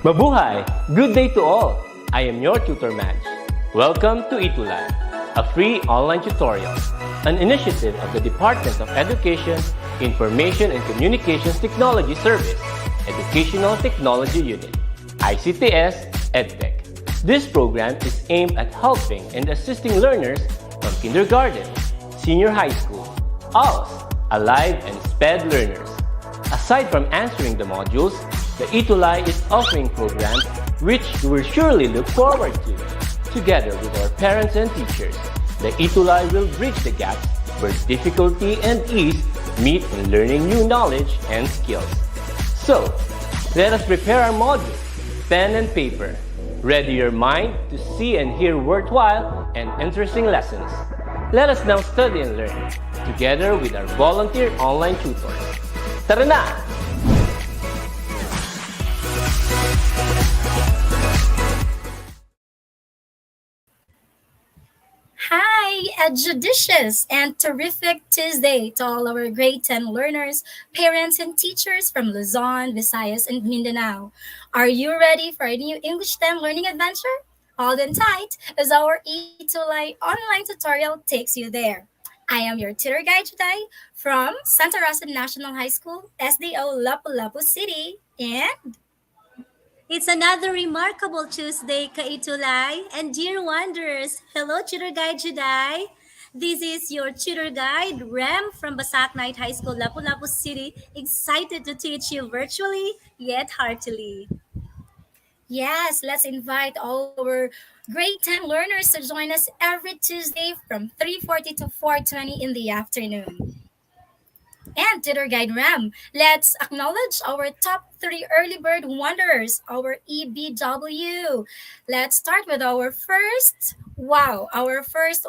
Mabuhay! Good day to all! I am your tutor Madge. Welcome to ETUlay, a free online tutorial, an initiative of the Department of Education, Information and Communications Technology Service, Educational Technology Unit, ICTS EdTech. This program is aimed at helping and assisting learners from kindergarten, senior high school, ALS, Alive and SPED learners. Aside from answering the modules, the ETUlay is offering programs which you will surely look forward to. Together with our parents and teachers, the ETUlay will bridge the gaps where difficulty and ease meet in learning new knowledge and skills. So, let us prepare our modules, pen and paper. Ready your mind to see and hear worthwhile and interesting lessons. Let us now study and learn, together with our volunteer online tutors. Tara na! Hi, a judicious and terrific Tuesday to all our grade 10 learners, parents, and teachers from Luzon, Visayas, and Mindanao. Are you ready for a new English 10 learning adventure? Hold on tight as our ETUlay online tutorial takes you there. I am your tutor guide today from Santa Rosa National High School, SDO Lapu-Lapu City, and It's another remarkable Tuesday, Kaitulay, and dear wanderers, hello Tutor Guide Juday. This is your tutor guide, Rem from Basak Night High School, Lapu-Lapu City, excited to teach you virtually yet heartily. yes, let's invite all our grade 10 learners to join us every Tuesday from 3:40 to 4:20 in the afternoon. And Tutor Guide Ram, let's acknowledge our top three early bird wanderers, our EBW. Let's start with our first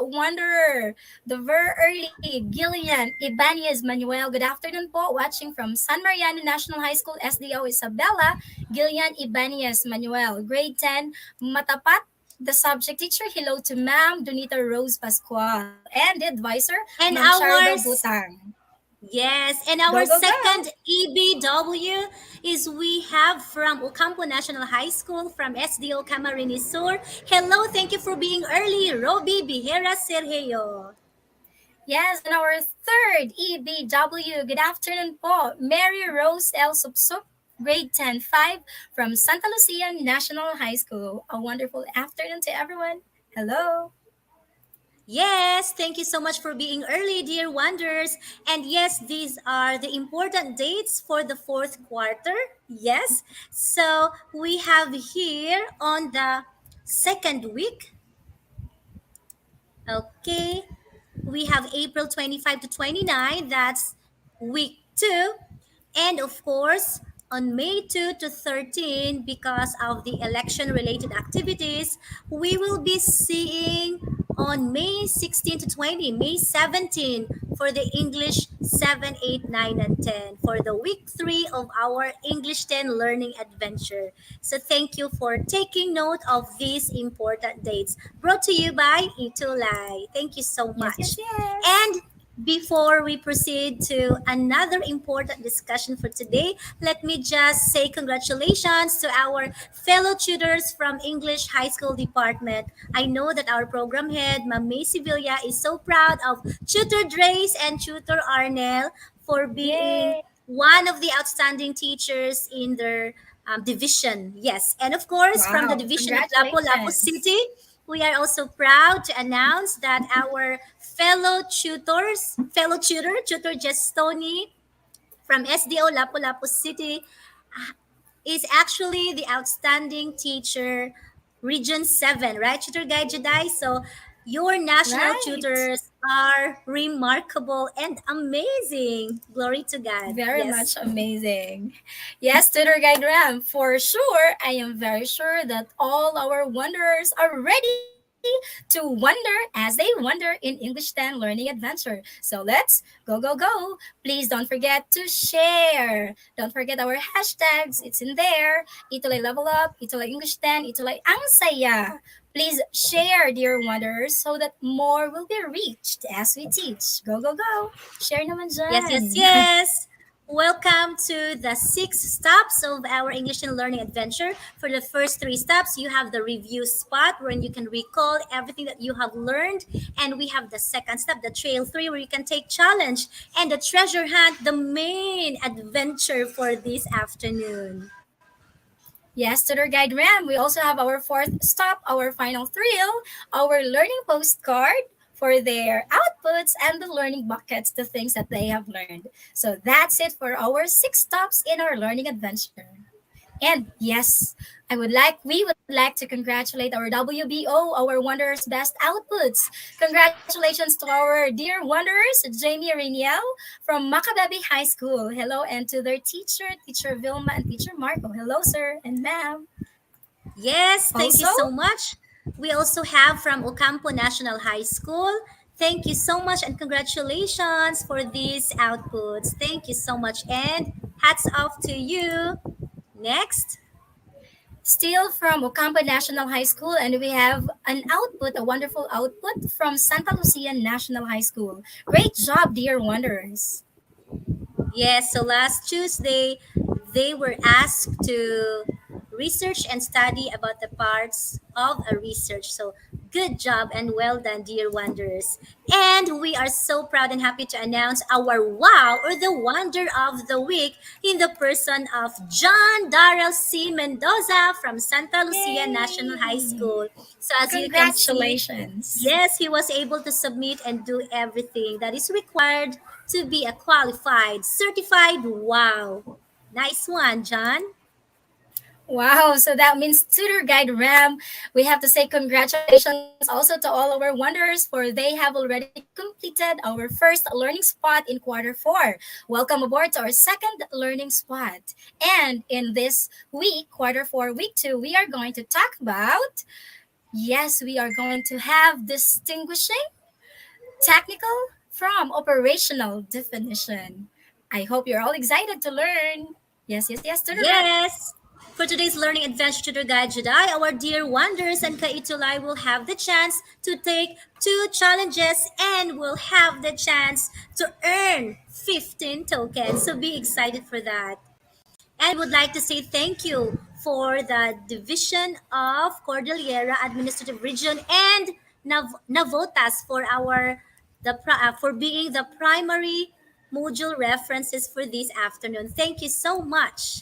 wanderer, the very early Gillian Ibanez Manuel. Good afternoon po, watching from San Mariano National High School, SDO Isabela, Gillian Ibanez Manuel, grade 10, Matapat, the subject teacher. Hello to Ma'am Donita Rose Pascual and the advisor, And Ma'am Shardo our Butang. Yes, and Go, our go, go! second EBW is we have from Ocampo National High School from SDO Camarines Sur. Hello, thank you for being early, Roby Bihera Sergio. Yes, and our third EBW. Good afternoon po, Mary Rose L. Supsup, grade 10-5 from Santa Lucia National High School. A wonderful afternoon to everyone. Hello. Yes, thank you so much for being early, dear wanderers. And yes, these are the important dates for the fourth quarter. Yes, so we have here on the second week. Okay, we have April 25 to 29. That's week 2. And of course, on May 2 to 13, because of the election related activities, we will be seeing on May 16 to 20, May 17 for the English 7, 8, 9, and 10 for the week 3 of our English 10 learning adventure. So thank you for taking note of these important dates brought to you by ETUlay. Thank you so Yes, much. yes, yes. And before we proceed to another important discussion for today, let me just say congratulations to our fellow tutors from English High School Department. I know that our program head, Ma'am May Sevilla, is so proud of Tutor Drace and Tutor Arnel for being Yay. one of the outstanding teachers in their division. Yes, and of course, from the Wow, division of Lapu-Lapu congratulations. City, we are also proud to announce that our fellow tutor, Tutor Jestoni from SDO Lapu-Lapu City, is actually the outstanding teacher, Region 7, right, Tutor Guide Jedi? So your national Right. tutors are remarkable and amazing. Glory to God. Very much Yes. amazing. Yes, Tutor Guide Ram, for sure, I am very sure that all our wanderers are ready to wonder as they wonder in English 10 learning adventure. So let's go. Please don't forget to share. Don't forget our hashtags. It's in there. Itulay Level Up, Itulay English 10, Itulay Ang Saya. Please share, dear wanderers, so that more will be reached as we teach. Go. Share naman Yes, yes, dyan. yes. Welcome to the 6 stops of our English and Learning adventure. For the first 3 stops, you have the review spot where you can recall everything that you have learned. And we have the second step, the trail 3, where you can take challenge. And the treasure hunt, the main adventure for this afternoon. Yes, to their guide Ram, we also have our fourth stop, our final thrill, our learning postcard for their outputs and the learning buckets, the things that they have learned. So that's it for our 6 stops in our learning adventure. And yes, we would like to congratulate our WBO, our Wanderers Best Outputs. Congratulations to our dear Wanderers, Jamie Rainiel from Macabebe High School. Hello, and to their teacher, Teacher Vilma and Teacher Marco. Hello, sir and ma'am. Yes, thank you Also, so much. We also have from Ocampo National High School. Thank you so much and congratulations for these outputs. Thank you so much and hats off to you. Next. still from Ocampo National High School, and we have an output, a wonderful output from Santa Lucia National High School. Great job, dear Wanderers. Yes, so last Tuesday, they were asked to research and study about the parts of a research. So, good job and well done, dear Wanderers. And we are so proud and happy to announce our wow or the wonder of the week in the person of John Darrell C. Mendoza from Santa Lucia National High Yay! School. So, as you can see, Congratulations. yes, he was able to submit and do everything that is required to be a qualified, certified wow. Nice one, John. Wow, so that means Tutor Guide Ram. We have to say congratulations also to all our wanderers for they have already completed our first learning spot in quarter 4. Welcome aboard to our second learning spot. And in this week, quarter 4, week 2, we are going to talk about, yes, we are going to have distinguishing technical from operational definition. I hope you're all excited to learn. Yes, Tutor Ram. Yes. For today's learning adventure tutor guide Jedi, our dear Wanderers and ETUlay will have the chance to take 2 challenges and will have the chance to earn 15 tokens. So be excited for that. And would like to say thank you for the Division of Cordillera Administrative Region and Navotas for for being the primary module references for this afternoon. Thank you so much.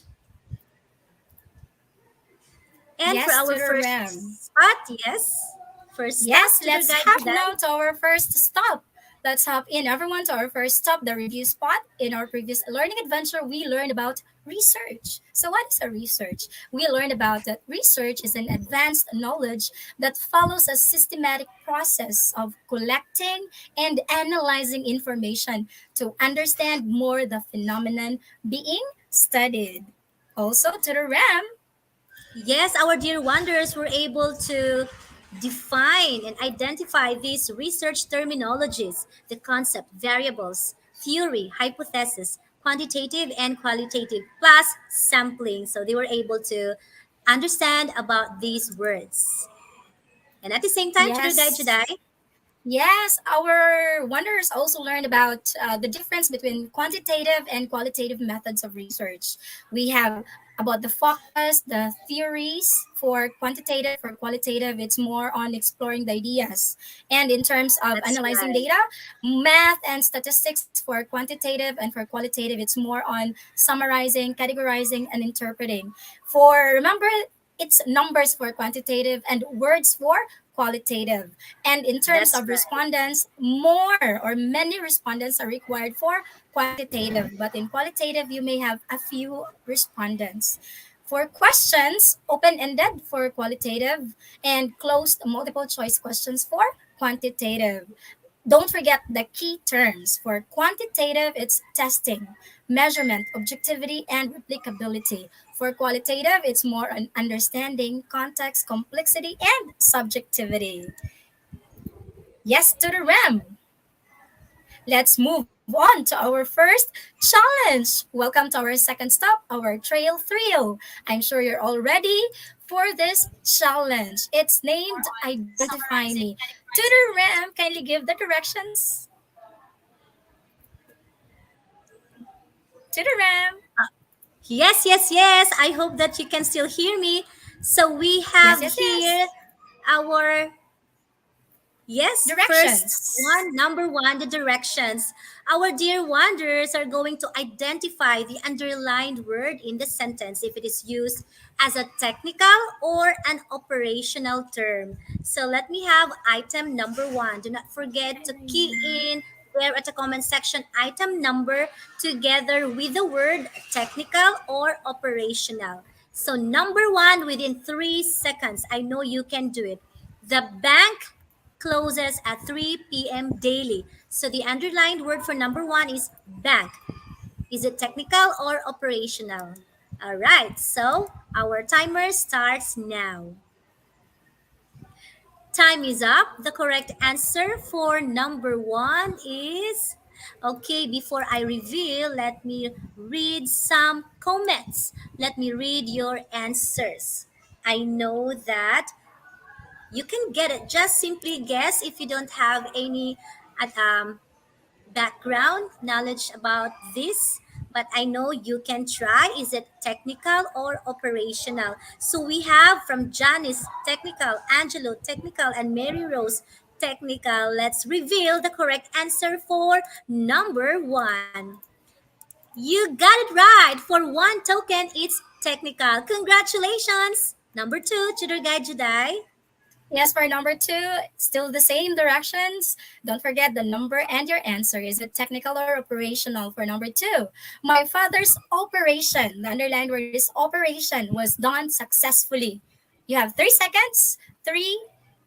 And for Yes, our Tutor first Ram. spot, yes, first Yes, stop to the let's guide hop Juday. now to our first stop. Let's hop in, everyone, to our first stop, the review spot. In our previous learning adventure, we learned about research. So, what is a research? We learned about that research is an advanced knowledge that follows a systematic process of collecting and analyzing information to understand more the phenomenon being studied. Also, to the RAM. Yes, our dear wanderers were able to define and identify these research terminologies, the concept, variables, theory, hypothesis, quantitative and qualitative, plus sampling. So they were able to understand about these words. And at the same time, to the guide Yes. today, Yes, our wanderers also learned about the difference between quantitative and qualitative methods of research. We have about the focus, the theories for quantitative, for qualitative, it's more on exploring the ideas. And in terms of that's analyzing right. data, math and statistics for quantitative, and for qualitative, it's more on summarizing, categorizing, and interpreting. For remember, it's numbers for quantitative and words for qualitative. And in terms That's of right. respondents, more or many respondents are required for quantitative, but in qualitative, you may have a few respondents. For questions, open ended for qualitative, and closed multiple choice questions for quantitative. Don't forget the key terms. For quantitative, it's testing, measurement, objectivity, and replicability. For qualitative, it's more on understanding, context, complexity, and subjectivity. Yes, to the RAM. Let's move on to our first challenge. Welcome to our second stop, our trail thrill. I'm sure you're all ready for this challenge. It's named Identify Me. To the RAM, kindly give the directions. To the ram. Yes, yes, yes. I hope that you can still hear me. So we Yes, have yes, yes. here our yes, first Directions. one, number one, the directions. Our dear wanderers are going to identify the underlined word in the sentence if it is used as a technical or an operational term. So let me have item number one. Do not forget to key in there at the comment section item number together with the word technical or operational. So number one within 3 seconds. I know you can do it. The bank closes at 3 p.m. daily. So the underlined word for number one is bank. Is it technical or operational? All right, so our timer starts now. Time is up. The correct answer for number one is okay. Before I reveal, let me read some comments. Let me read your answers. I know that you can get it. Just simply guess if you don't have any um, background knowledge about this, but I know you can try. Is it technical or operational? So we have from Janice, technical, Angelo, technical, and Mary Rose, technical. Let's reveal the correct answer for number one. You got it right. For one token, it's technical. Congratulations. Number two, Tutor Guide Juday. Yes, for number two, still the same directions. Don't forget the number and your answer. Is it technical or operational for number two? My father's operation, the underlined word is operation, was done successfully. You have 3 seconds. Three,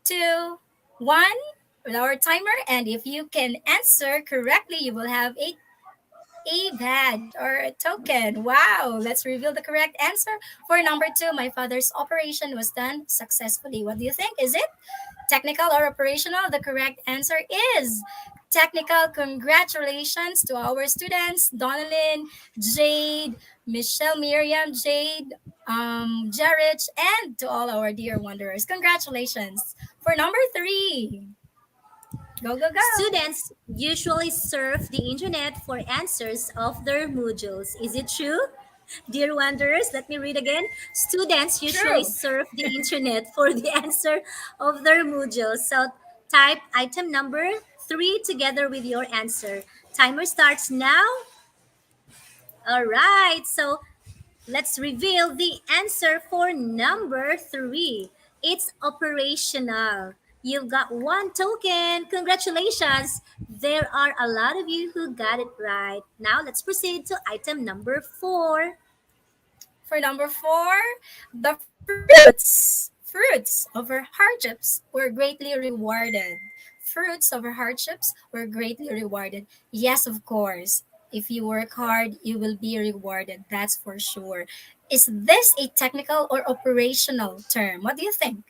two, one. With our timer, and if you can answer correctly, you will have a badge or a token. Wow! Let's reveal the correct answer for number two. My father's operation was done successfully. What do you think? Is it technical or operational? The correct answer is technical. Congratulations to our students, Donalyn, Jade, Michelle, Miriam, Jade, Jarich, and to all our dear wanderers. Congratulations. For number three, go, go, go. Students usually surf the internet for answers of their modules. Is it true? Dear Wanderers, let me read again. Students usually True. surf the internet for the answer of their modules. So type item number three together with your answer. Timer starts now. All right. So let's reveal the answer for number three. It's operational. You've got one token. Congratulations. There are a lot of you who got it right. Now let's proceed to item number four. For number four, the fruits over hardships were greatly rewarded. Fruits over hardships were greatly rewarded. Yes, of course. If you work hard, you will be rewarded. That's for sure. Is this a technical or operational term? What do you think?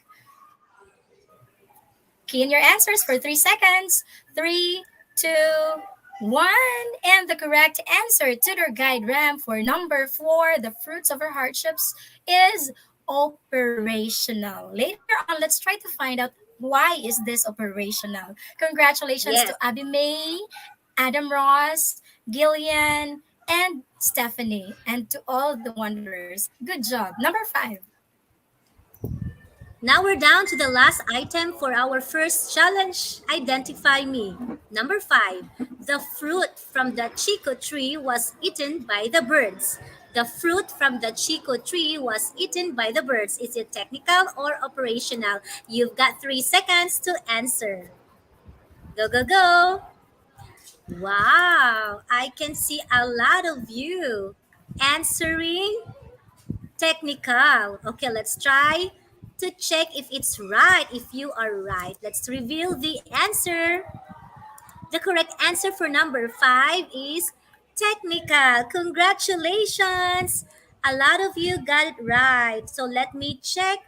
Key in your answers for 3 seconds. Three, two, one. And the correct answer, tutor guide Ram, for number four, the fruits of our hardships, is operational. Later on, let's try to find out why is this operational. Congratulations to Yes. Abby May, Adam Ross, Gillian, and Stephanie, and to all the wanderers. Good job. Number five. Now we're down to the last item for our first challenge. Identify me. Number five. The fruit from the chico tree was eaten by the birds. The fruit from the chico tree was eaten by the birds. Is it technical or operational? You've got 3 seconds to answer. Go, go, go. Wow, I can see a lot of you answering technical. Okay, let's try to check if it's right. If you are right, let's reveal the answer. The correct answer for number five is technical. Congratulations! A lot of you got it right. So let me check.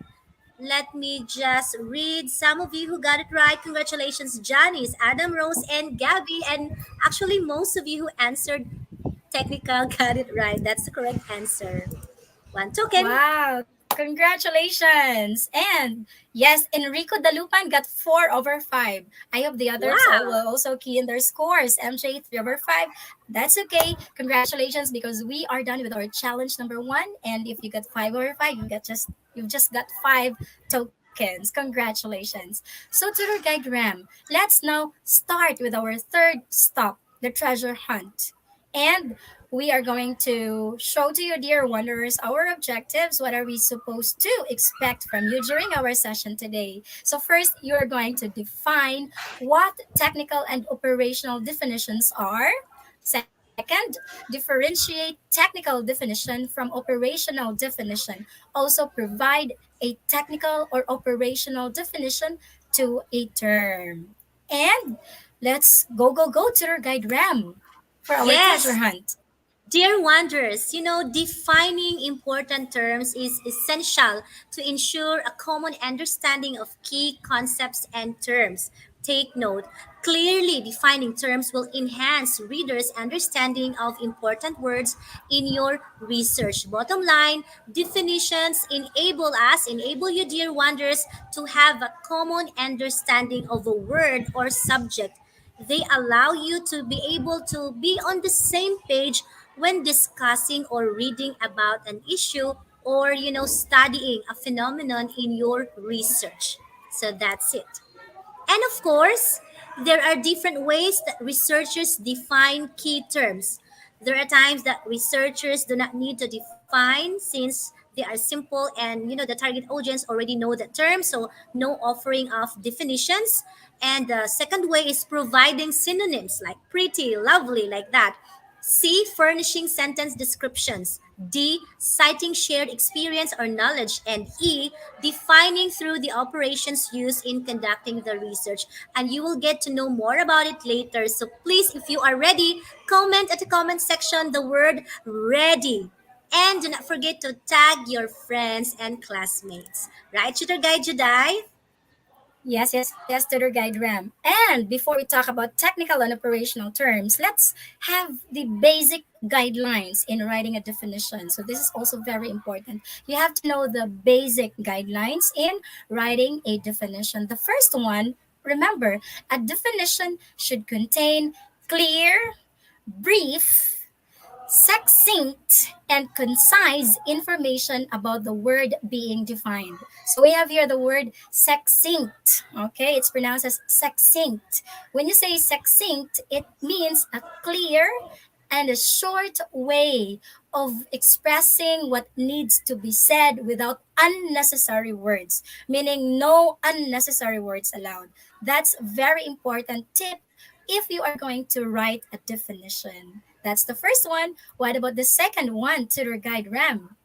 Let me just read some of you who got it right. Congratulations, Janice, Adam, Rose, and Gabby. And actually, most of you who answered technical got it right. That's the correct answer. One token. Wow. Congratulations! And yes, Enrico Dalupan got 4 over 5. I hope the others all Wow. will also key in their scores. MJ 3 over 5. That's okay. Congratulations, because we are done with our challenge number 1. And if you got 5 over 5, you've just got 5 tokens. Congratulations. So tour guide Ram, let's now start with our third stop, the treasure hunt. And we are going to show to you, dear wanderers, our objectives. What are we supposed to expect from you during our session today? So, first, you're going to define what technical and operational definitions are. Second, differentiate technical definition from operational definition. Also, provide a technical or operational definition to a term. And let's go, tour guide Ram for our treasure Yes. hunt. Dear wanderers, defining important terms is essential to ensure a common understanding of key concepts and terms. Take note, clearly defining terms will enhance readers' understanding of important words in your research. Bottom line, definitions enable you, dear wanderers, to have a common understanding of a word or subject. They allow you to be able to be on the same page when discussing or reading about an issue or studying a phenomenon in your research. So that's it. And of course, there are different ways that researchers define key terms. There are times that researchers do not need to define since they are simple and the target audience already know the term, so no offering of definitions. And the second way is providing synonyms like pretty, lovely, like that. C. Furnishing sentence descriptions. D. Citing shared experience or knowledge. And E. Defining through the operations used in conducting the research. And you will get to know more about it later. So please, if you are ready, comment at the comment section the word ready. And do not forget to tag your friends and classmates. Right, Tutor Guide Juday? Yes, Tutor Guide Ram. And before we talk about technical and operational terms, let's have the basic guidelines in writing a definition. So this is also very important. You have to know the basic guidelines in writing a definition. The first one, remember, a definition should contain clear, brief, succinct and concise information about the word being defined. So we have here the word succinct. Okay, it's pronounced as succinct. When you say succinct, it means a clear and a short way of expressing what needs to be said without unnecessary words, meaning no unnecessary words allowed. That's very important tip if you are going to write a definition. That's the first one. What about the second one, Tutor Guide Ram?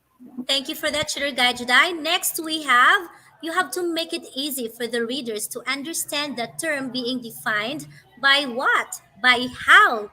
Thank you for that, Tutor Guide Juday. Next, you have to make it easy for the readers to understand the term being defined by what, by how,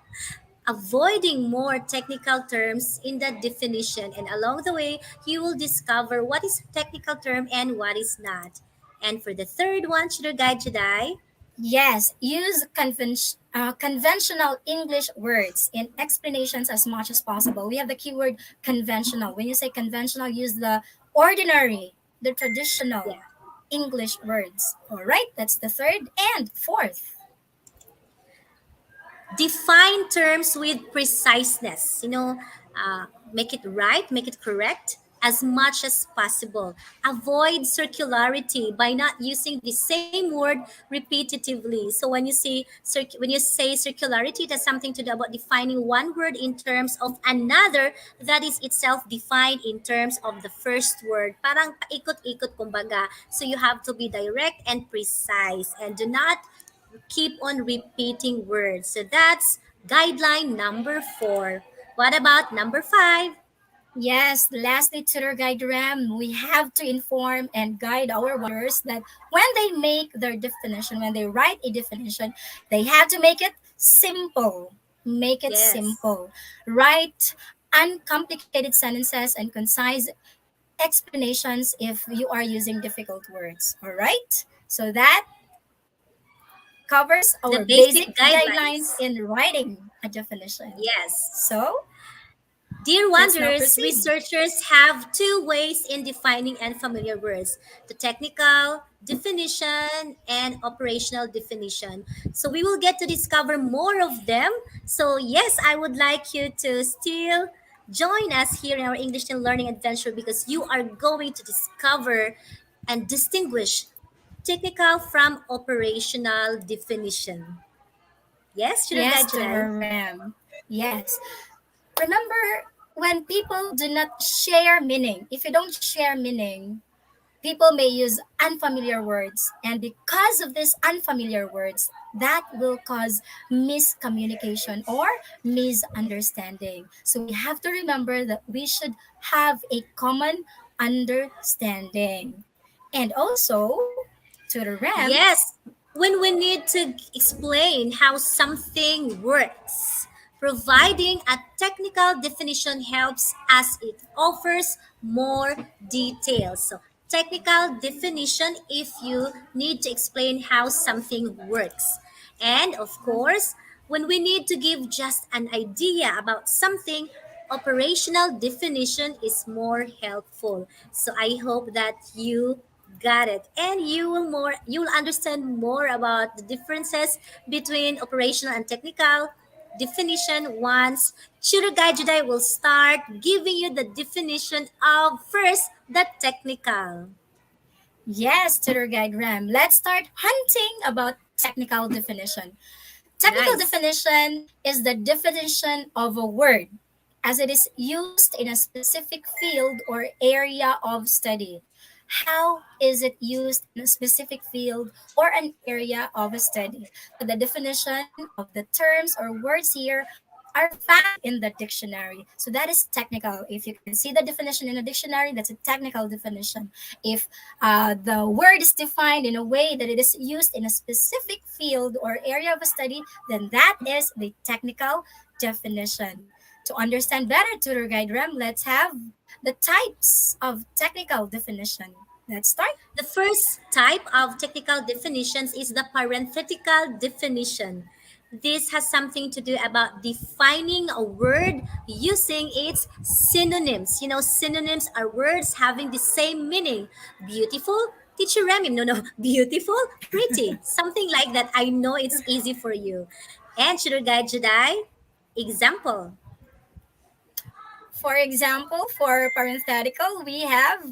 avoiding more technical terms in the definition. And along the way, you will discover what is a technical term and what is not. And for the third one, Tutor Guide Juday. Yes, use conventional English words in explanations as much as possible. We have the keyword conventional. When you say conventional, use the ordinary, the Yeah. traditional English words. All right, that's the third and fourth. Define terms with preciseness, make it right, make it correct as much as possible. Avoid circularity by not using the same word repetitively. So when you say circularity, it has something to do about defining one word in terms of another that is itself defined in terms of the first word, parang paikot-ikot kumbaga. So you have to be direct and precise and do not keep on repeating words. So that's guideline number 4. What about number 5? Yes, lastly, Tutor Guide Ram, we have to inform and guide our wanderers that when they make their definition, when they write a definition, they have to make it simple. Make it Yes. simple. Write uncomplicated sentences and concise explanations if you are using difficult words. All right? So that covers our The basic basic guidelines guidelines. in writing a definition. Yes. So, Dear Let's now wanderers, proceed. researchers have two ways in defining unfamiliar words: the technical definition and operational definition. So we will get to discover more of them. So, yes, I would like you to still join us here in our English and Learning adventure because you are going to discover and distinguish technical from operational definition. Yes, Tutor Yes, Guide Tutor July? Ram. Yes. Remember when people do not share meaning, if you don't share meaning, people may use unfamiliar words. And because of these unfamiliar words, that will cause miscommunication or misunderstanding. So we have to remember that we should have a common understanding. And also, to the RAM, Yes, when we need to explain how something works, providing a technical definition helps as it offers more details. So, technical definition if you need to explain how something works. And of course, when we need to give just an idea about something, operational definition is more helpful. So I hope that you got it, and you will understand more about the differences between operational and technical definition once Tutor Guide Jedi will start giving you the definition of first the technical. yes, Tutor Guide Ram. Let's start hunting about technical definition. Technical Nice. definition is the definition of a word as it is used in a specific field or area of study. How is it used in a specific field or an area of a study? So the definition of the terms or words here are found in the dictionary. So that is technical. If you can see the definition in a dictionary, that's a technical definition. If the word is defined in a way that it is used in a specific field or area of a study, then that is the technical definition. To understand better Tutor Guide Ram, let's have the types of technical definition. Let's start. The first type of technical definitions is the parenthetical definition. This has something to do about defining a word using its synonyms. You know, synonyms are words having the same meaning. Beautiful, teacher Remy. No, no, beautiful, pretty. Something like that. I know it's easy for you. And Tutor Guide Jedi, example. For example, for parenthetical, we have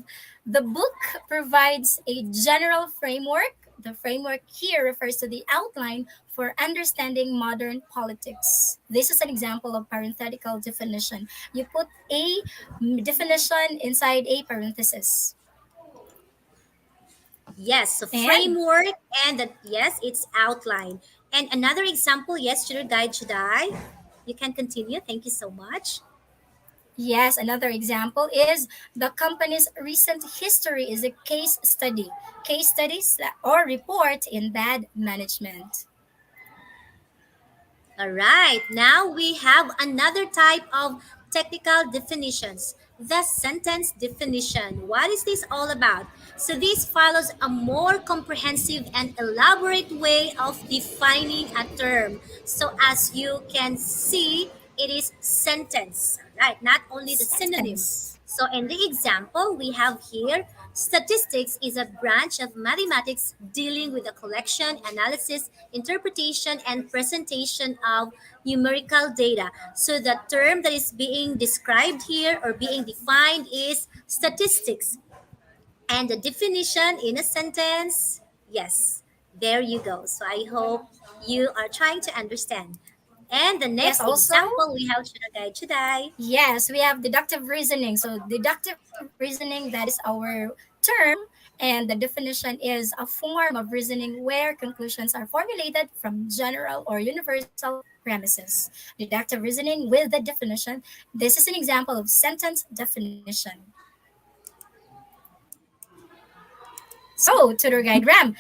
the book provides a general framework. The framework here refers to the outline for understanding modern politics. This is an example of parenthetical definition. You put a definition inside a parenthesis. Yes, so And framework and that yes, it's outline. And another example, yes, Tutor Guide Jedi. You can continue. Thank you so much. yes, another example is the company's recent history is a case study. Case studies or report in bad management. All right, now we have another type of technical definitions. The sentence definition. What is this all about? So, this follows a more comprehensive and elaborate way of defining a term. So, as you can see, it is sentence, right? Not only the synonym. Sentence. So, in the example we have here, statistics is a branch of mathematics dealing with the collection, analysis, interpretation, and presentation of numerical data. So, the term that is being described here or being defined is statistics. And the definition in a sentence, yes, there you go. So, I hope you are trying to understand. And the Yes, next also, example we have Chudagai Chudai. yes, we have deductive reasoning. So, deductive reasoning, that is our term, and the definition is a form of reasoning where conclusions are formulated from general or universal premises. Deductive reasoning with the definition. This is an example of sentence definition. So, Tutor Guide Ram,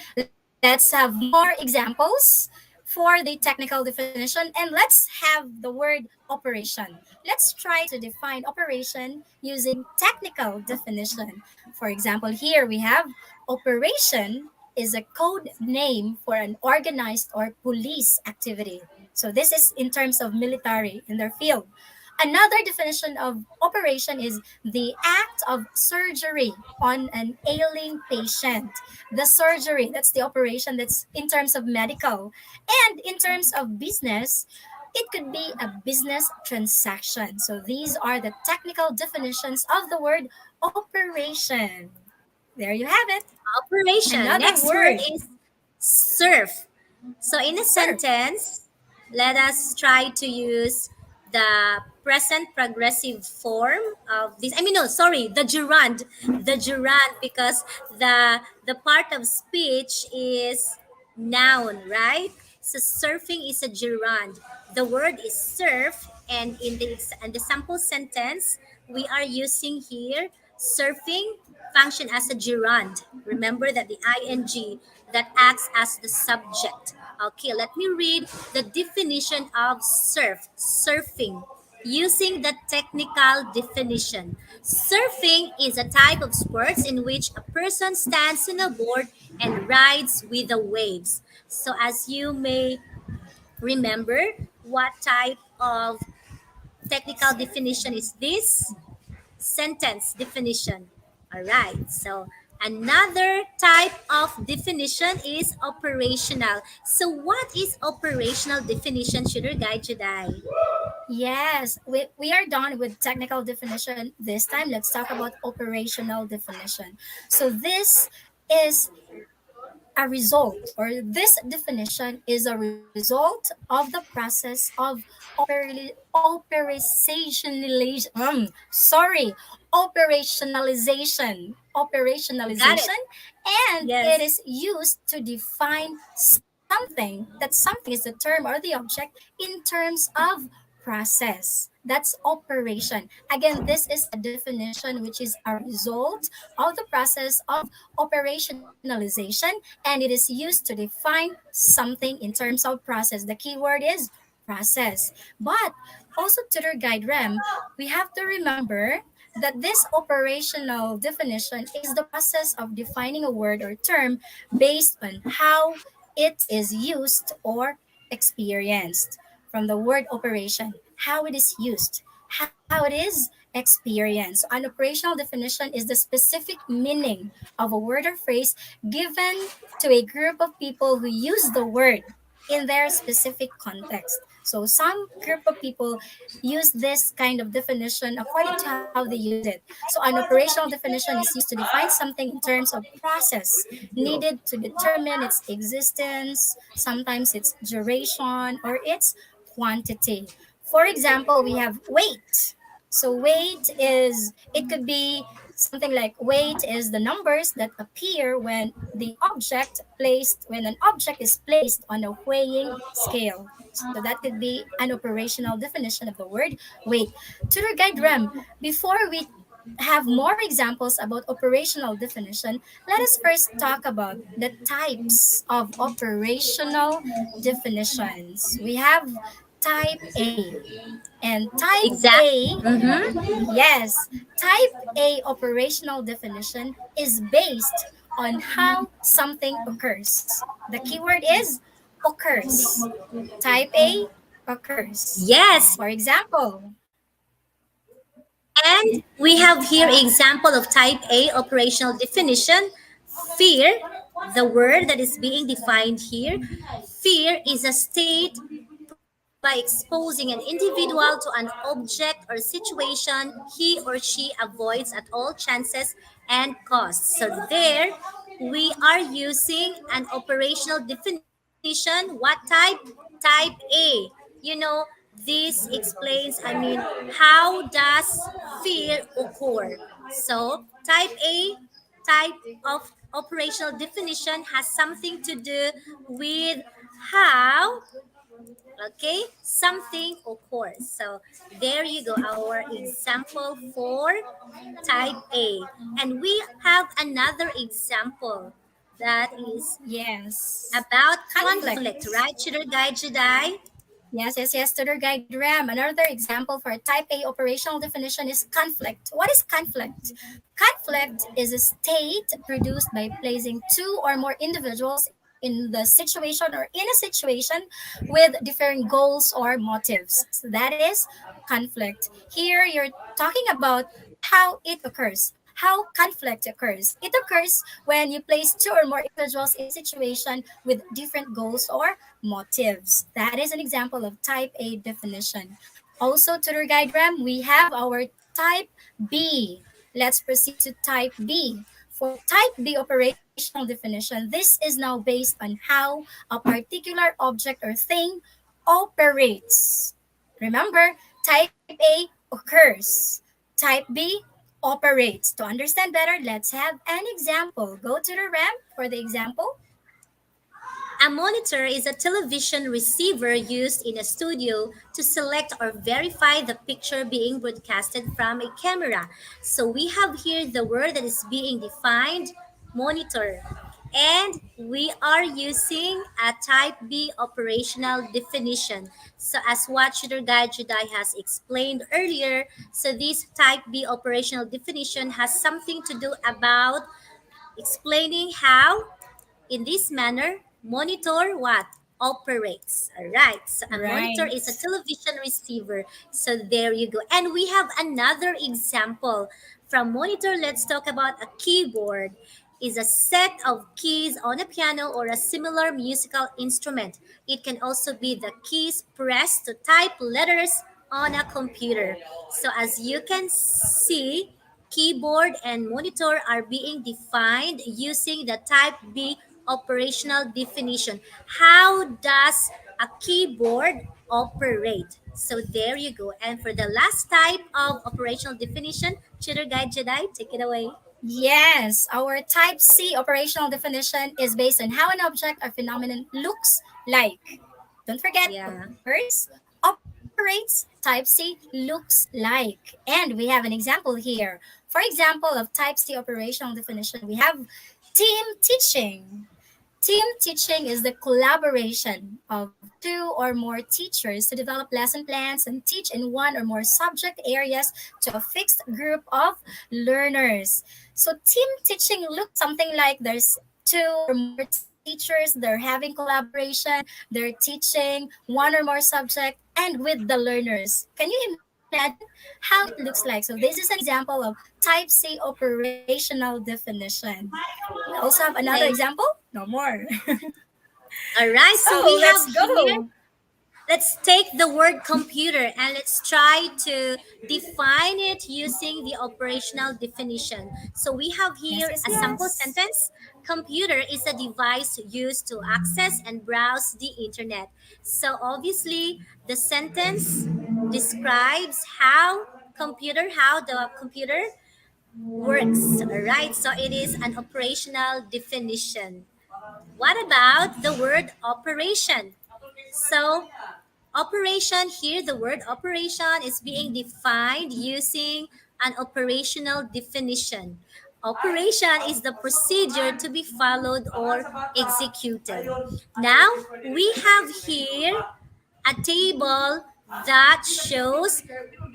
let's have more examples for the technical definition and let's have the word operation. Let's try to define operation using technical definition. For example, here we have operation is a code name for an organized or police activity. So this is in terms of military in their field. Another definition of operation is the act of surgery on an ailing patient. The surgery, that's the operation, that's in terms of medical. And in terms of business, it could be a business transaction. So these are the technical definitions of the word operation. There you have it. Operation. Another Next word word, is surf. So in a serve. sentence, let us try to use the present progressive form of this. I mean, no, sorry, the gerund, because the part of speech is noun, right? So surfing is a gerund. The word is surf, and in the sample sentence, we are using here surfing function as a gerund. Remember that the ing that acts as the subject. Okay, let me read the definition of surfing. Using the technical definition, surfing is a type of sports in which a person stands on a board and rides with the waves. So, as you may remember, what type of technical definition is this? Sentence definition. All right. So another type of definition is operational. So what is operational definition, Sugar Guide Juday? Yes, we are done with technical definition this time. Let's talk about operational definition. So this is a result, or this definition is a result of the process of Got it. operationalization, and it Yes. is used to define something. That something is the term or the object in terms of process. That's operation. Again, this is a definition which is a result of the process of operationalization, and it is used to define something in terms of process. The key word is process. But also, tutor guide Rem, we have to remember that this operational definition is the process of defining a word or term based on how it is used or experienced. From the word operation, how it is used, how it is experienced. So an operational definition is the specific meaning of a word or phrase given to a group of people who use the word in their specific context. So some group of people use this kind of definition according to how they use it. So an operational definition is used to define something in terms of process needed to determine its existence, sometimes its duration or its quantity. For example, we have weight. So weight is, it could be something like weight is the numbers that appear when an object is placed on a weighing scale. So that could be an operational definition of the word weight. Tutor Guide Rem, before we have more examples about operational definition, let us first talk about the types of operational definitions. We have type A. And type Exact. A, Mm-hmm. yes, type A operational definition is based on how something occurs. The keyword is occurs. Type A occurs. Yes. For example, And we have here example of type A operational definition. Fear, the word that is being defined here. Fear is a state by exposing an individual to an object or situation he or she avoids at all chances and costs. So there we are using an operational definition. What type? Type A. You know, this explains, I mean, how does fear occur? So type A, type of operational definition has something to do with how, okay, something occurs. So there you go, our example for type A. And we have another example that is yes, about conflict, conflict. right? Should our guide Jedi? Yes, Tutor Guide Ram. Another example for a type A operational definition is conflict. What is conflict? Conflict is a state produced by placing two or more individuals in in the situation or in a situation with different goals or motives. So that is conflict. Here you're talking about how it occurs. How conflict occurs. It occurs when you place two or more individuals in a situation with different goals or motives. That is an example of type A definition. Also, tutor guide Ram, we have our type B. Let's proceed to type B. For type B operational definition, this is now based on how a particular object or thing operates. Remember, type A occurs, type B operates. To understand better, let's have an example. Go to the RAM for the example. A monitor is a television receiver used in a studio to select or verify the picture being broadcasted from a camera. So we have here the word that is being defined, monitor. And we are using a type B operational definition. So as what Shooter Guide Jedi has explained earlier, so this type B operational definition has something to do about explaining how in this manner, monitor what? Operates. All right. So a monitor is a Right. television receiver. So there you go. And we have another example. From monitor, let's talk about a keyboard. Is a set of keys on a piano or a similar musical instrument. It can also be the keys pressed to type letters on a computer. So as you can see, keyboard and monitor are being defined using the type B operational definition. How does a keyboard operate? So there you go. And for the last type of operational definition, Tutor Guide Jedi, take it away. Yes, our type C operational definition is based on how an object or phenomenon looks like. Don't forget, Yeah. occurs, operates, type C looks like. And we have an example here. For example of type C operational definition, we have team teaching. Team teaching is the collaboration of two or more teachers to develop lesson plans and teach in one or more subject areas to a fixed group of learners. So team teaching looks something like there's two or more teachers, they're having collaboration, they're teaching one or more subject and with the learners. Can you imagine how it looks like? So this is an example of type C operational definition. We also have another Thank. example? No more. All right. So So we let's have here. go. Let's take the word computer and let's try to define it using the operational definition. So we have Yes, here yes, a sample yes. sentence. Computer is a device used to access and browse the internet. So obviously the sentence describes how the computer works. All right. So it is an operational definition. What about the word operation? So operation here, the word operation is being defined using an operational definition. Operation is the procedure to be followed or executed. Now, we have here a table that shows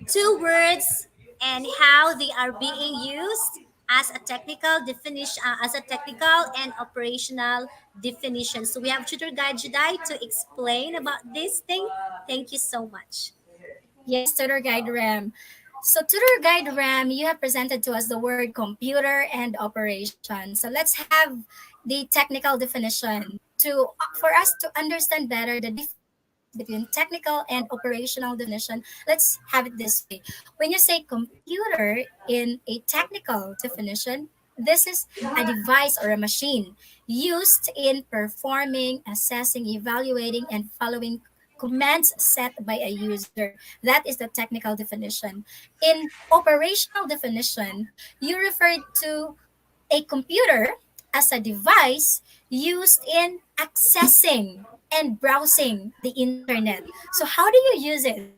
two words and how they are being used as a technical definition, as a technical and operational definition. So we have Tutor Guide Jedi to explain about this thing. Thank you so much. Yes, Tutor Guide RAM. So Tutor Guide RAM, you have presented to us the word computer and operation. So let's have the technical definition to for us to understand better the difference between technical and operational definition. Let's have it this way. When you say computer in a technical definition, this is a device or a machine used in performing, assessing, evaluating, and following commands set by a user. That is the technical definition. In operational definition, you refer to a computer as a device used in accessing and browsing the internet. So how do you use it?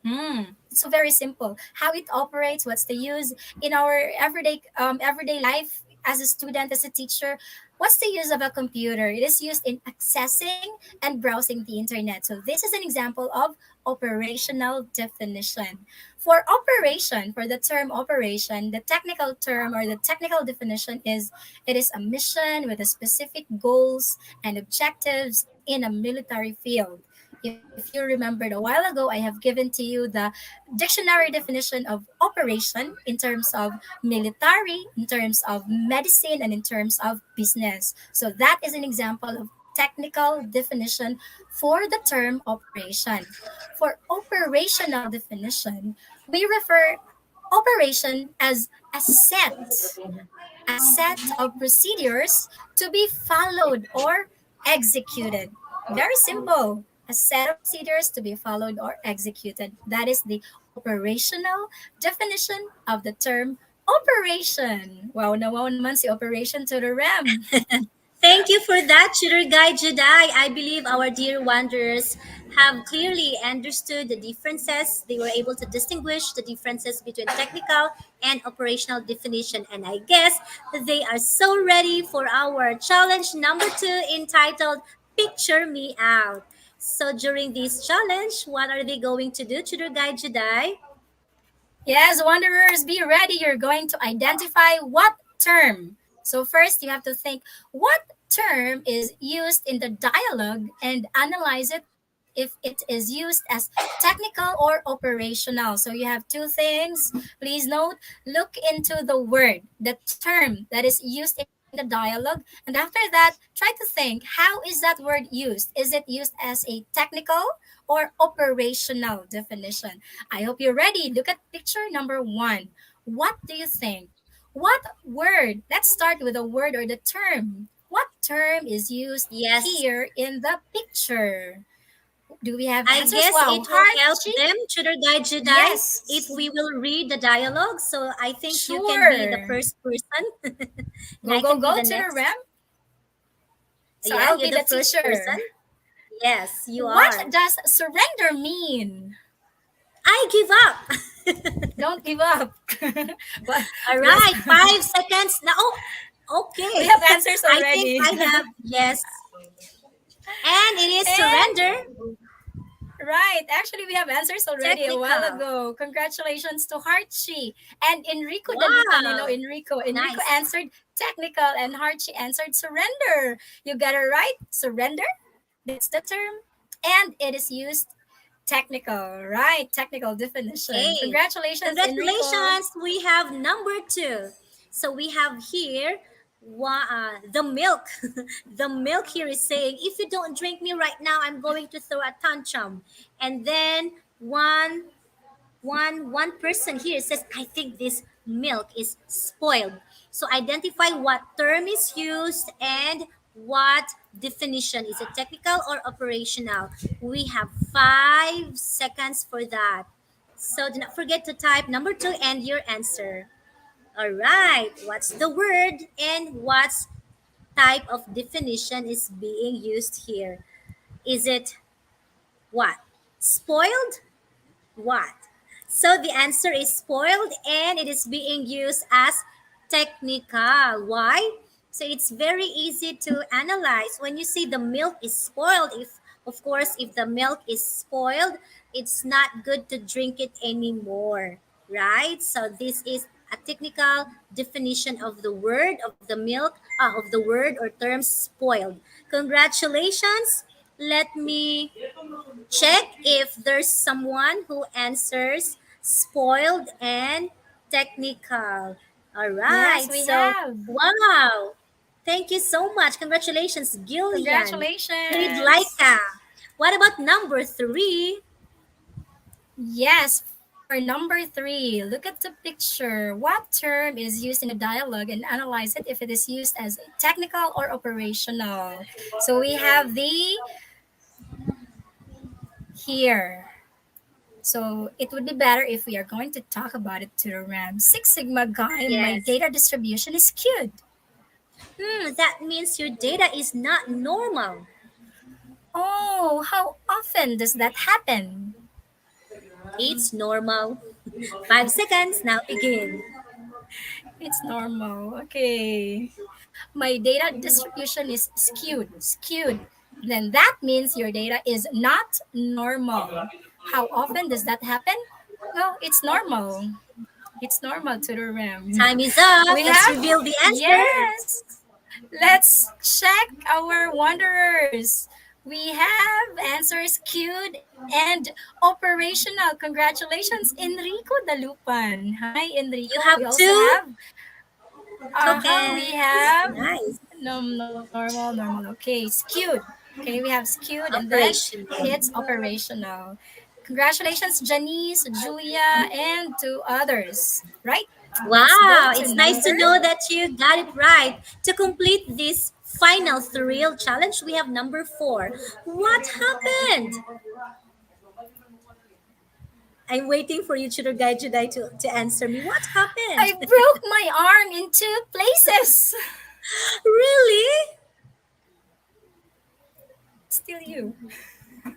It's so very simple. How it operates, what's the use in our everyday life as a student, as a teacher. What's the use of a computer? It is used in accessing and browsing the internet. So this is an example of operational definition. For the term operation, the technical term or the technical definition is it is a mission with a specific goals and objectives in a military field. If you remembered a while ago, I have given to you the dictionary definition of operation in terms of military, in terms of medicine, and in terms of business. So that is an example of technical definition for the term operation. For operational definition, we refer operation as a set of procedures to be followed or executed. Very simple. A set of procedures to be followed or executed. That is the operational definition of the term operation. Wow, nawaw naman si operation to the RAM. Thank you for that, Tutor Guide Jedi. I believe our dear wanderers have clearly understood the differences. They were able to distinguish the differences between technical and operational definition. And I guess they are so ready for our challenge number 2 entitled Picture Me Out. So during this challenge, what are they going to do, Tutor Guide Jedi? Yes, wanderers, be ready. You're going to identify what term. So, first, you have to think what term is used in the dialogue and analyze it if it is used as technical or operational. So, you have two things. Please note, look into the word, the term that is used in the dialogue. And after that, try to think how is that word used? Is it used as a technical or operational definition? I hope you're ready. Look at picture number 1. What do you think? What word? Let's start with a word or the term. What term is used Yes, here in the picture? Do we have I answers? guess Wow, it will help Harchi? them, Tutor Guide Jedi, if Yes, we will read the dialogue. So I think you can be the sure. first person and Go, I go, can be go the to the next. RAM. So Yeah, I'll you're be the the first person. teacher. Yes, you What are. does surrender mean? I give up. Don't give up. But All yes, right, 5 seconds now. Oh, we okay. have answers I think already. I have, yes. And it is And surrender. right. Actually, we have answers already a while Technical. ago. Congratulations to Harchi and Enrico Dalitan. You know, Wow. Enrico Nice. answered technical and Harchi answered surrender. You got it right. Surrender. That's the term. And it is used technical, right? Technical definition. Okay. Congratulations, Enrico. Congratulations. We have number 2. So we have here the milk. The milk here is saying, if you don't drink me right now, I'm going to throw a tantrum. And then one person here says, I think this milk is spoiled. So identify what term is used and what definition. Is it technical or operational? We have 5 seconds for that. So do not forget to type number 2 and your answer. All right, what's the word and what type of definition is being used here? Is it what? Spoiled? What? So the answer is spoiled and it is being used as technical. Why? So it's very easy to analyze. When you see the milk is spoiled, if of course if the milk is spoiled, it's not good to drink it anymore, right? So this is a technical definition of the milk of the word or term spoiled. Congratulations. Let me check if there's someone who answers spoiled and technical. All Yes, right. we So, have. wow. Thank you so much. Congratulations, Gillian. Grade Congratulations. Laika. What about number 3? Yes, for number 3, look at the picture. What term is used in the dialogue and analyze it if it is used as technical or operational. So we have the here. So it would be better if we are going to talk about it to the RAM. Six Sigma guy, my Yes. data distribution is skewed. That means your data is not normal. Oh, how often does that happen? It's normal. 5 seconds. Now begin. It's normal. Okay. My data distribution is skewed. Then that means your data is not normal. How often does that happen? Well, it's normal. It's normal to the rim. Time is up. We Let's have, reveal the answer. yes, let's check our wanderers. We have answers queued and operational. Congratulations, Enrico Dalupan. Hi, You Enrico. have We also two have, we tokens. have Nice. normal. Okay, skewed. Okay, we have skewed and then Operational. it's operational. Congratulations, Janice, Julia, and to others. Right? Let's go Wow, to it's nice to number. know that you got it right. To complete this final thrill challenge, we have number four. What happened? I'm waiting for you, Tutor Guide Juday, to answer me. What happened? I broke my arm in two places. Really? Still you. To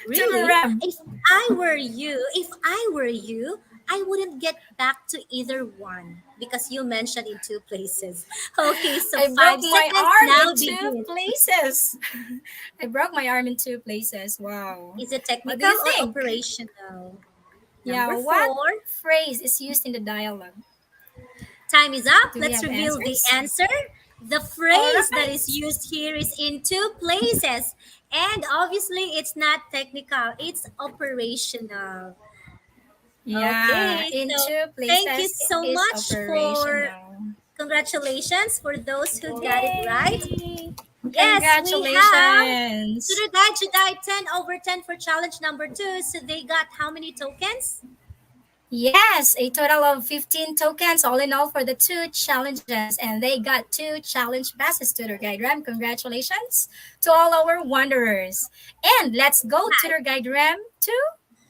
the Really? ram. If I were you, I wouldn't get back to either one because you mentioned in two places. Okay, so I broke five my seconds arm now in two begin. places. I broke my arm in two places. Wow. Is it What do technical you or think? operational? Yeah, Number what four. phrase is used in the dialogue? Time is up. Do we Let's have reveal the answers? answer. The All phrase that is right. used here is in two places. And obviously, it's not technical, it's operational. Yeah, Okay, in so two thank you places it so is much for operational. congratulations for those who got it right. Yay! Yes, we have Congratulations. Sugar Guide Jedi 10 over 10 for challenge number two. So they got how many tokens? Yes, a total of 15 tokens all in all for the two challenges, and they got two challenge passes to their guide Ram. Congratulations to all our wanderers. And let's go to their guide Ram to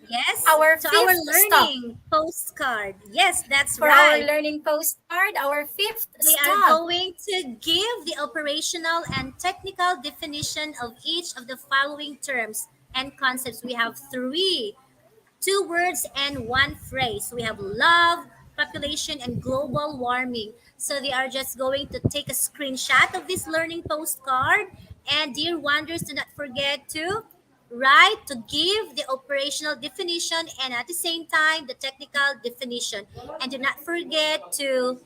Yes, our to our fifth stop. learning postcard. Yes, that's For our right. learning postcard, our fifth They are stop. going to give the operational and technical definition of each of the following terms and concepts. We have three, two words and one phrase. We have love, population, and global warming. So they are just going to take a screenshot of this learning postcard. And dear wonders, do not forget to write to give the operational definition and at the same time the technical definition. And do not forget to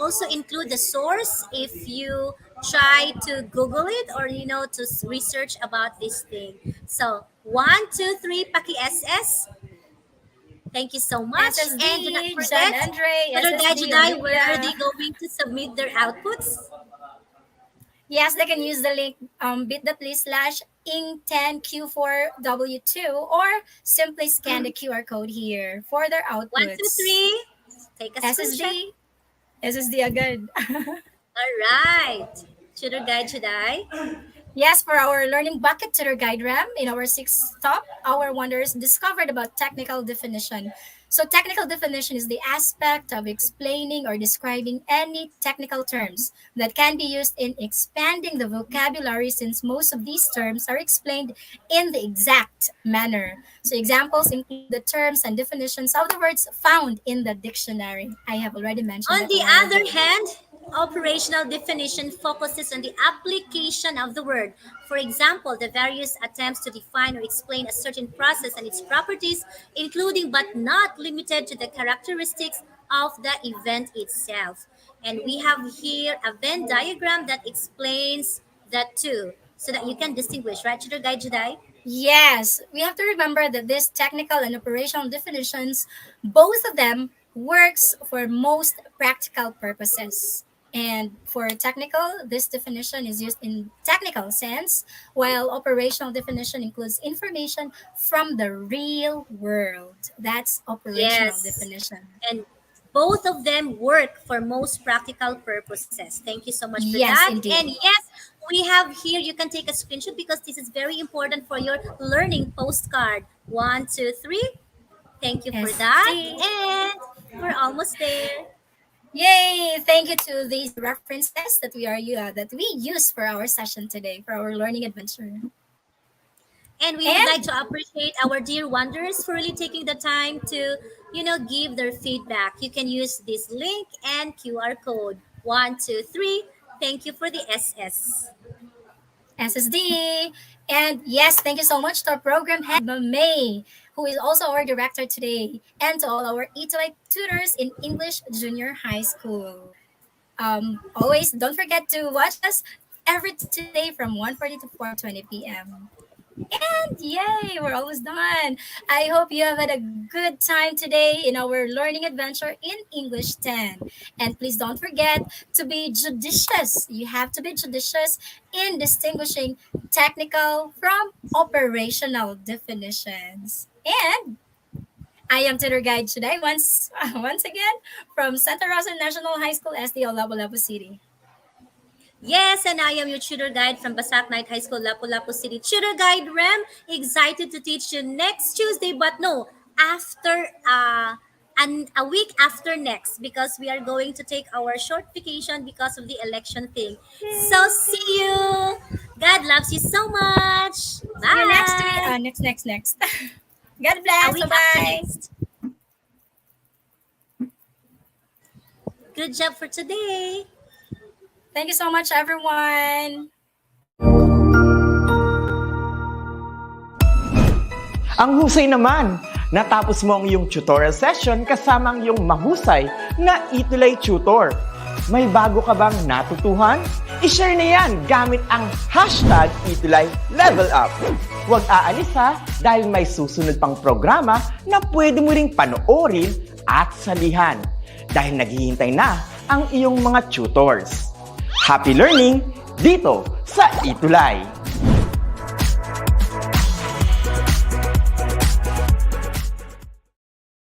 also include the source if you try to Google it or to research about this thing. So 1, 2, 3, Paki SS. Thank you so much. And do not SSD, John forget, Andre, Tutor Guide SSD, Jedi, where are Olivia. they going to submit their outputs? Yes, they can use the link bit.ly/ing10q4w2 or simply scan the QR code here for their One, two, outputs. three. Take a screenshot. SSD, SSD agad. All right. Tutor Guide Jedi. Yes, for our learning bucket tutor guide RAM, in our sixth stop, our wonders discovered about technical definition. So technical definition is the aspect of explaining or describing any technical terms that can be used in expanding the vocabulary, since most of these terms are explained in the exact manner. So examples include the terms and definitions of the words found in the dictionary. I have already mentioned On that a the while other ago. hand, operational definition focuses on the application of the word. For example, the various attempts to define or explain a certain process and its properties, including but not limited to the characteristics of the event itself. And we have here a Venn diagram that explains that too, so that you can distinguish, right, Tutor Guide Jedi? Yes, we have to remember that these technical and operational definitions, both of them works for most practical purposes. And for technical, this definition is used in technical sense, while operational definition includes information from the real world. That's operational Yes. definition. And both of them work for most practical purposes. Thank you so much for Yes, that. And indeed. yes, we have here, you can take a screenshot because this is very important for your learning postcard. 1, 2, 3. Thank you for that. ST. And we're almost there. Yay! Thank you to these references that we use for our session today for our learning adventure. And we would like And to appreciate our dear wonders for really taking the time to, give their feedback. You can use this link and QR code. 1, 2, 3. Thank you for the SS. SSD. And yes, thank you so much to our program head, May, who is also our director today, and to all our ETUlay tutors in English Junior High School. Always don't forget to watch us every Tuesday from 1:40 to 4:20 p.m. And yay, we're almost done. I hope you have had a good time today in our learning adventure in English 10. And please don't forget to be judicious. You have to be judicious in distinguishing technical from operational definitions. And I am tutor guide today once again from Santa Rosa National High School, SDO Lapu-Lapu City. Yes, and I am your tutor guide from Basak Night High School, Lapu-Lapu City. Tutor guide Rem, excited to teach you next Tuesday, but no, after a week after next, because we are going to take our short vacation because of the election thing. So see you. God loves you so much. See you next week. Bye. Next. God A bless. week after Bye-bye. next. Good job for today. Thank you so much, everyone. Ang husay naman! Natapos mo ang iyong tutorial session kasama ang iyong mahusay na ETUlay tutor. May bago ka bang natutuhan? I-share na yan gamit ang hashtag #ETUlayLevelUp. Huwag aalis ha dahil may susunod pang programa na pwede mo ring panoorin at salihan dahil naghihintay na ang iyong mga tutors. Happy learning dito sa ETUlay!